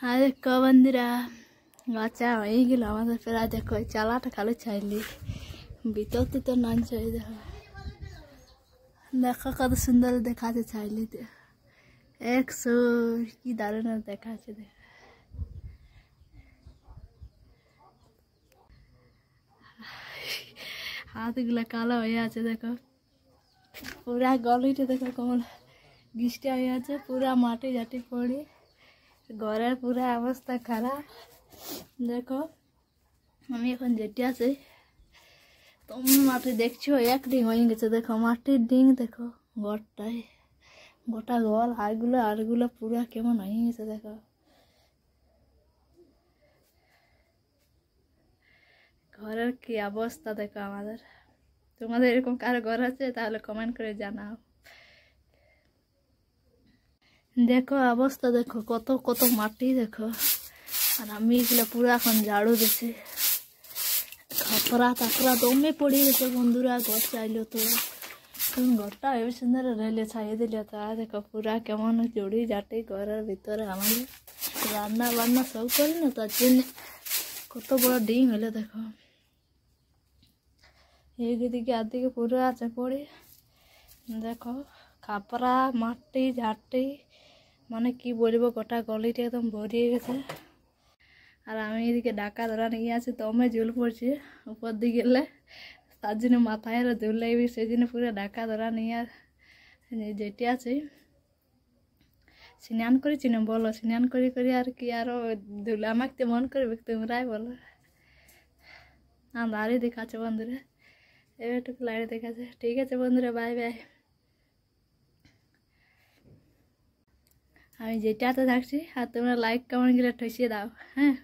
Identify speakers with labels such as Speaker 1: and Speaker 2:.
Speaker 1: আর দেখো বন্ধুরা বাচ্চা হয়ে গেল আমাদের প্রায়। দেখো এই চালাটা খালি চাইলি ভিতরতে তো নান চাই। দেখো দেখো কত সুন্দর দেখাচ্ছে চাইলিতে, 100 কি দারুণ দেখাচ্ছে। দেখো হাতগুলো কালো হয়ে আছে। দেখো পুরা গলিটা দেখো কেমন গিষ্টা হয়ে আছে, পুরা মাটি ঝাটি পড়ে ঘরের পুরা অবস্থা খারাপ। দেখো আমি এখন যেটি আছি তুমি মাটি দেখছো এক ডিং হয়ে গেছে। দেখো মাটির ডিং দেখো ঘরটায়, গোটা ঘর হাড়গুলো আড়গুলো পুরা কেমন হয়ে গেছে। দেখো ঘরের কি অবস্থা দেখো আমাদের। তোমাদের এরকম কারো ঘর আছে তাহলে কমেন্ট করে জানাও। দেখো অবস্থা দেখো কত কত মাটি দেখো। আর আমি এগুলো পুরো এখন ঝাড়ু দিছি। খাপড়া তাকড়া দমে পড়ে গেছে বন্ধুরা। ঘর চাইলো তো ঘরটা এবার সুন্দর রেলে ছাইয়ে দিল। তা দেখো পুরা কেমন জড়ি ঝাঁটি ঘরের ভিতরে। আমাদের রান্না বান্না সব করি না, তার জন্য কত বড় ডিম হলে। দেখো এইদিকে আদিকে পুরো আছে পড়ে। দেখো খাপড়া মাটি ঝাঁটি মানে কি বলবো, গোটা গলিটা একদম ভরিয়ে গেছে। আর আমি এদিকে ডাকা ধরা নিয়ে আছি, দমে জল পড়ছে উপর দিকে গেলে, তার জন্য মাথায় আরো জল লাগবে, সেই জন্য পুরো ডাকা ধরা নিয়ে যেটি আছে স্নান করেছি না। বলো স্নান করে করে আর কি আরো ধুলা মাখতে মন করবে, তোমরাই বলো। আন্ধারই দেখাচ্ছে বন্ধুরা, এবারটুকু লাইট দেখাচ্ছে। ঠিক আছে বন্ধুরা, বাই বাই। আমি যেটাতে থাকছি আর তোমরা লাইক কমেন্ট করে ঠসিয়ে দাও, হ্যাঁ।